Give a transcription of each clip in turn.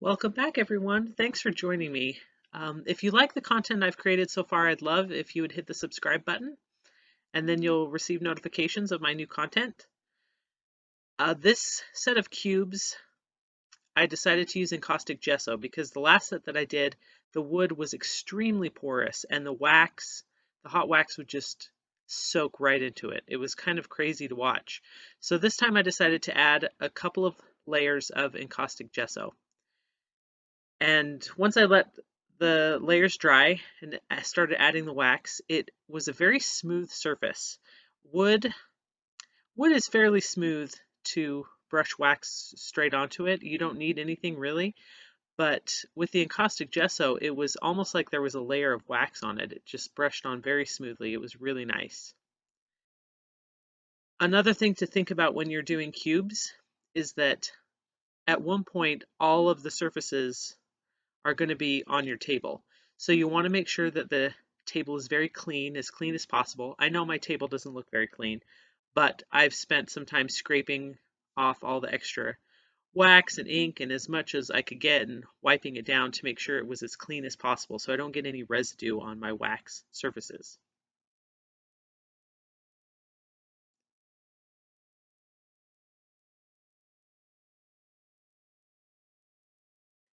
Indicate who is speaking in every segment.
Speaker 1: Welcome back, everyone. Thanks for joining me. If you like the content I've created so far, I'd love if you would hit the subscribe button, and then you'll receive notifications of my new content. This set of cubes, I decided to use encaustic gesso because the last set that I did, the wood was extremely porous, and the hot wax would just soak right into it. It was kind of crazy to watch. So this time I decided to add a couple of layers of encaustic gesso. And once I let the layers dry and I started adding the wax, it was a very smooth surface. Wood wood is fairly smooth to brush wax straight onto it. You don't need anything really, but with the encaustic gesso, it was almost like there was a layer of wax on it. It just brushed on very smoothly. It was really nice. Another thing to think about when you're doing cubes is that at one point all of the surfaces are going to be on your table. So you want to make sure that the table is very clean as possible. I know my table doesn't look very clean, but I've spent some time scraping off all the extra wax and ink and as much as I could get and wiping it down to make sure it was as clean as possible so I don't get any residue on my wax surfaces.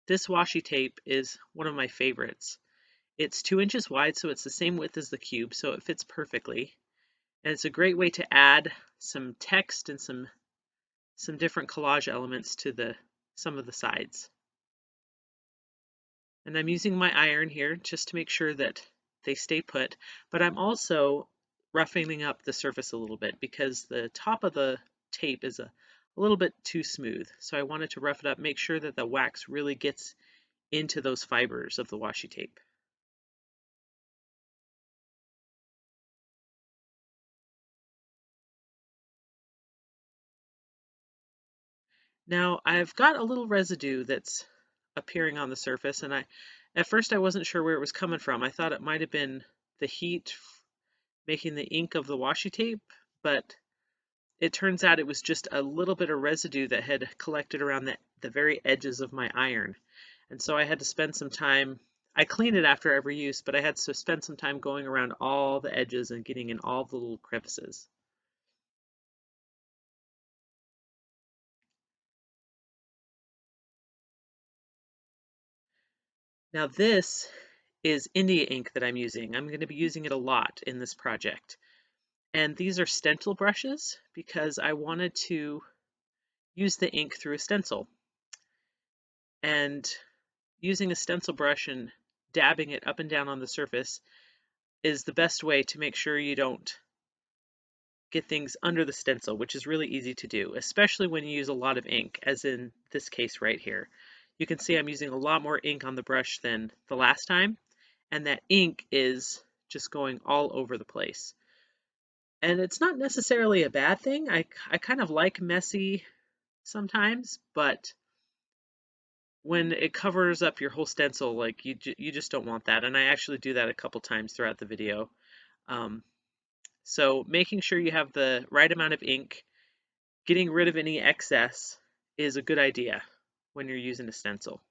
Speaker 1: This washi tape is one of my favorites. It's 2 inches wide, so it's the same width as the cube, so it fits perfectly. And it's a great way to add some text and some different collage elements to some of the sides. And I'm using my iron here just to make sure that they stay put, but I'm also roughening up the surface a little bit because the top of the tape is a little bit too smooth. So I wanted to rough it up, make sure that the wax really gets into those fibers of the washi tape. Now I've got a little residue that's appearing on the surface, and at first I wasn't sure where it was coming from. I thought it might have been the heat making the ink of the washi tape, but it turns out it was just a little bit of residue that had collected around the very edges of my iron. And so I had to spend some time, I cleaned it after every use, but I had to spend some time going around all the edges and getting in all the little crevices. Now this is India ink that I'm using. I'm going to be using it a lot in this project. And these are stencil brushes because I wanted to use the ink through a stencil. And using a stencil brush and dabbing it up and down on the surface is the best way to make sure you don't get things under the stencil, which is really easy to do, especially when you use a lot of ink, as in this case right here. You can see I'm using a lot more ink on the brush than the last time, and that ink is just going all over the place. And it's not necessarily a bad thing. I kind of like messy sometimes, but when it covers up your whole stencil, like you just don't want that. And I actually do that a couple times throughout the video. Um, so making sure you have the right amount of ink, getting rid of any excess is a good idea when you're using a stencil.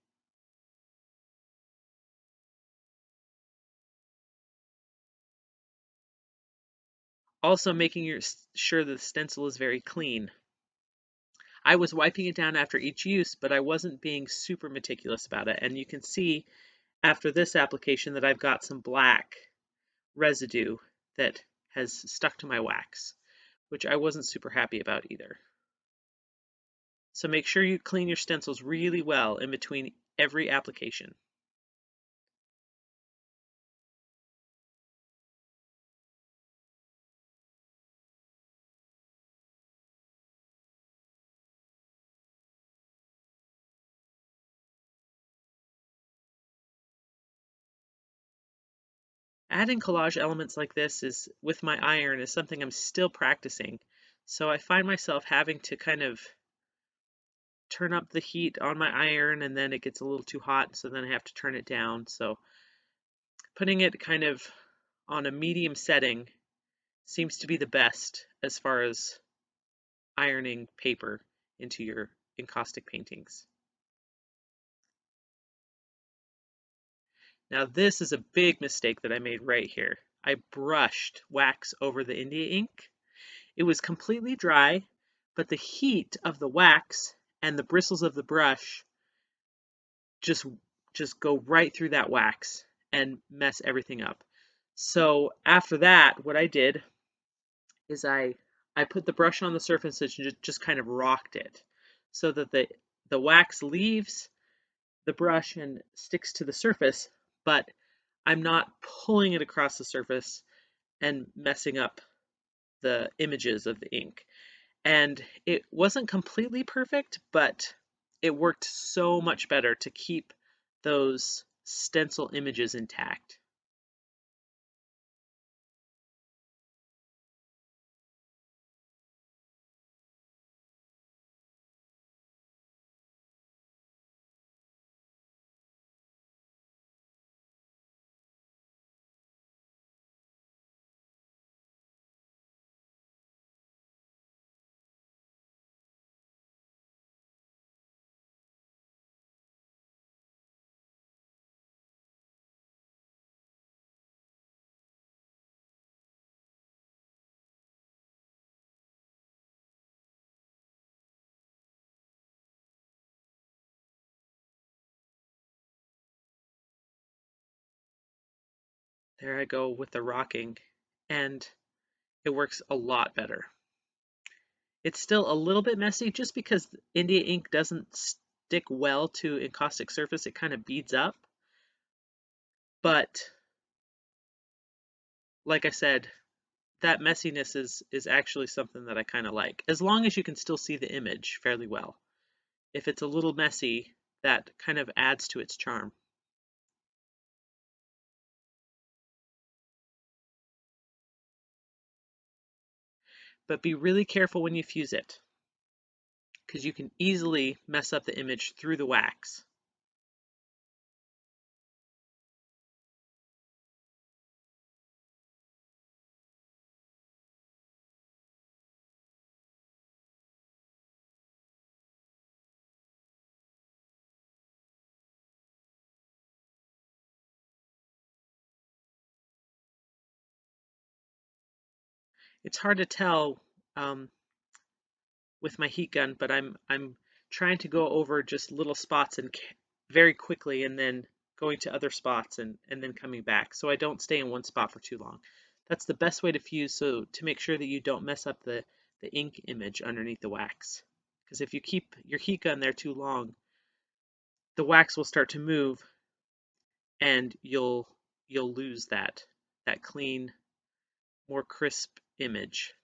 Speaker 1: Also making sure the stencil is very clean. I was wiping it down after each use, but I wasn't being super meticulous about it. And you can see after this application that I've got some black residue that has stuck to my wax, which I wasn't super happy about either. So make sure you clean your stencils really well in between every application. Adding collage elements like this is with my iron is something I'm still practicing. So I find myself having to kind of turn up the heat on my iron and then it gets a little too hot, so then I have to turn it down. So putting it kind of on a medium setting seems to be the best as far as ironing paper into your encaustic paintings. Now this is a big mistake that I made right here. I brushed wax over the India ink. It was completely dry, but the heat of the wax and the bristles of the brush just just go right through that wax and mess everything up. So after that, what I did is I put the brush on the surface and just kind of rocked it so that the wax leaves the brush and sticks to the surface, but I'm not pulling it across the surface and messing up the images of the ink. And it wasn't completely perfect, but it worked so much better to keep those stencil images intact. There I go with the rocking, and it works a lot better. It's still a little bit messy just because India ink doesn't stick well to encaustic surface. It kind of beads up. But like I said, that messiness is actually something that I kind of like, as long as you can still see the image fairly well. If it's a little messy, that kind of adds to its charm. But be really careful when you fuse it, because you can easily mess up the image through the wax. It's hard to tell um, with my heat gun, but I'm trying to go over just little spots and very quickly, and then going to other spots and then coming back, so I don't stay in one spot for too long. That's the best way to fuse, so to make sure that you don't mess up the ink image underneath the wax. Because if you keep your heat gun there too long, the wax will start to move, and you'll lose that clean, more crisp image,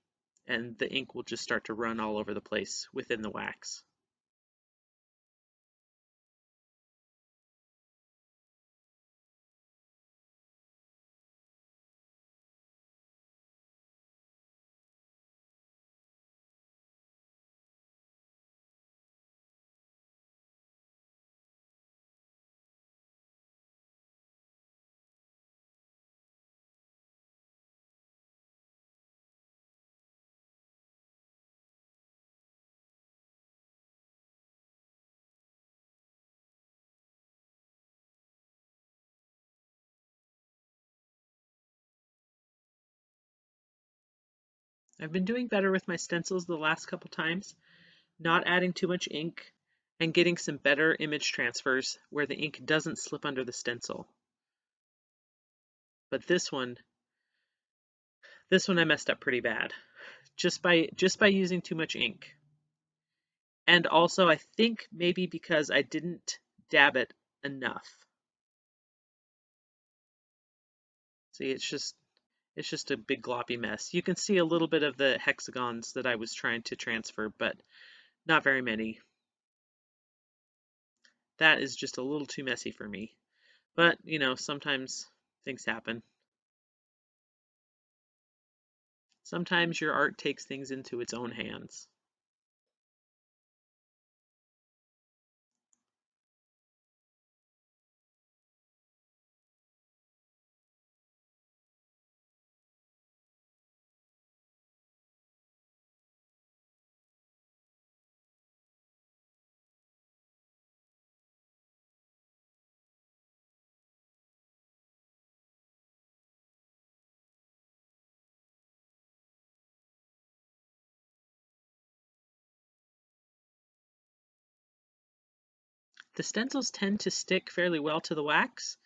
Speaker 1: and the ink will just start to run all over the place within the wax. I've been doing better with my stencils the last couple times, not adding too much ink and getting some better image transfers where the ink doesn't slip under the stencil. But this one I messed up pretty bad just by using too much ink. And also I think maybe because I didn't dab it enough. See, it's just a big gloppy mess. You can see a little bit of the hexagons that I was trying to transfer, but not very many. That is just a little too messy for me. But, sometimes things happen. Sometimes your art takes things into its own hands. The stencils tend to stick fairly well to the wax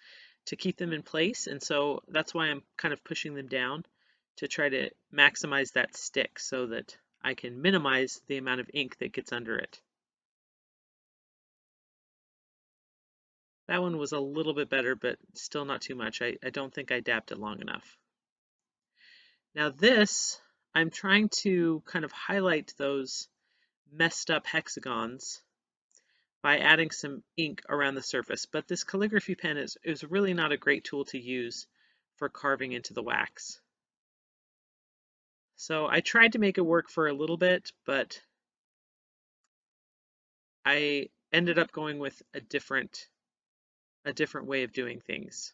Speaker 1: to keep them in place, and so that's why I'm kind of pushing them down to try to maximize that stick so that I can minimize the amount of ink that gets under it. That one was a little bit better, but still not too much. I don't think I dabbed it long enough. Now this, I'm trying to kind of highlight those messed up hexagons by adding some ink around the surface, but this calligraphy pen is really not a great tool to use for carving into the wax. So I tried to make it work for a little bit, but I ended up going with a different way of doing things.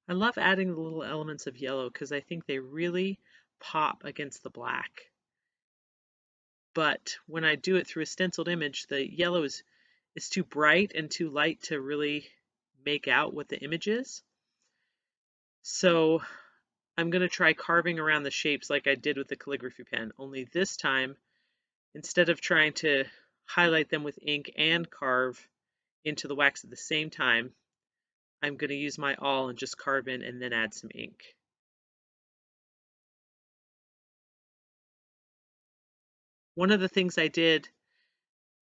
Speaker 1: I love adding the little elements of yellow because I think they really pop against the black. But when I do it through a stenciled image, the yellow is too bright and too light to really make out what the image is. So I'm going to try carving around the shapes like I did with the calligraphy pen, only this time, instead of trying to highlight them with ink and carve into the wax at the same time, I'm going to use my awl and just carve in and then add some ink. One of the things I did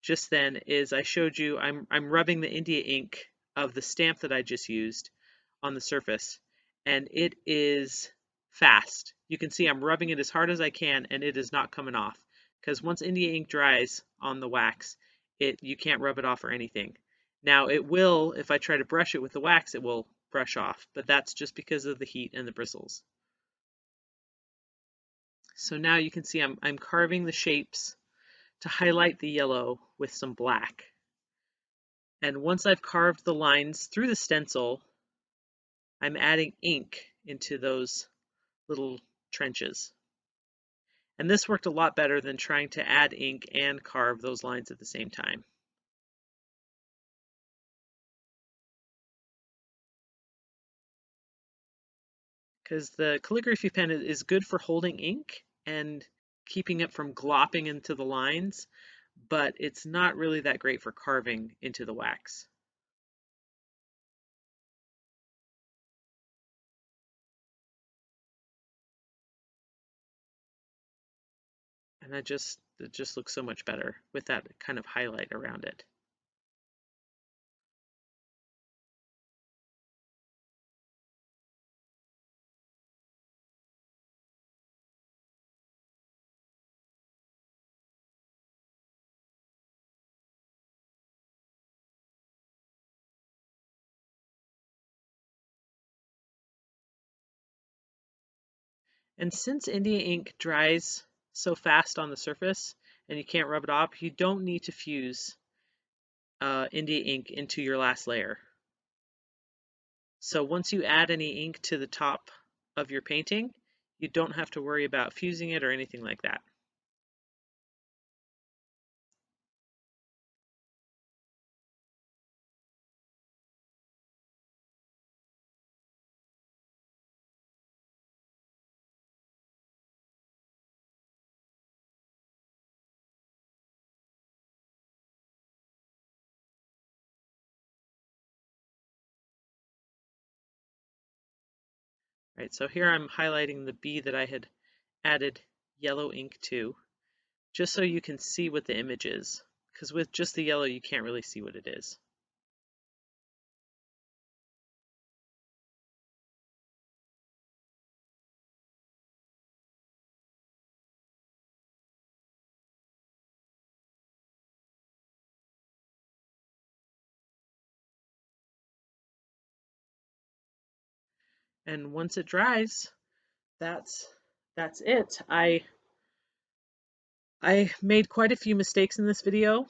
Speaker 1: just then is I showed you I'm rubbing the India ink of the stamp that I just used on the surface, and it is fast. You can see I'm rubbing it as hard as I can and it is not coming off, because once India ink dries on the wax, you can't rub it off or anything. Now it will, if I try to brush it with the wax, it will brush off, but that's just because of the heat and the bristles. So now you can see I'm carving the shapes to highlight the yellow with some black. And once I've carved the lines through the stencil, I'm adding ink into those little trenches. And this worked a lot better than trying to add ink and carve those lines at the same time. Because the calligraphy pen is good for holding ink and keeping it from glopping into the lines, but it's not really that great for carving into the wax. And it just looks so much better with that kind of highlight around it. And since India ink dries so fast on the surface and you can't rub it off, you don't need to fuse India ink into your last layer. So once you add any ink to the top of your painting, you don't have to worry about fusing it or anything like that. Right, so here I'm highlighting the bee that I had added yellow ink to, just so you can see what the image is, because with just the yellow you can't really see what it is. And once it dries, that's it. I made quite a few mistakes in this video,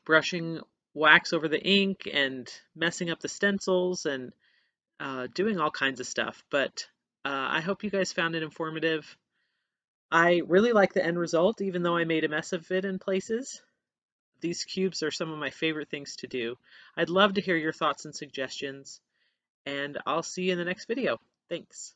Speaker 1: brushing wax over the ink and messing up the stencils and doing all kinds of stuff. But I hope you guys found it informative. I really like the end result, even though I made a mess of it in places. These cubes are some of my favorite things to do. I'd love to hear your thoughts and suggestions, and I'll see you in the next video. Thanks.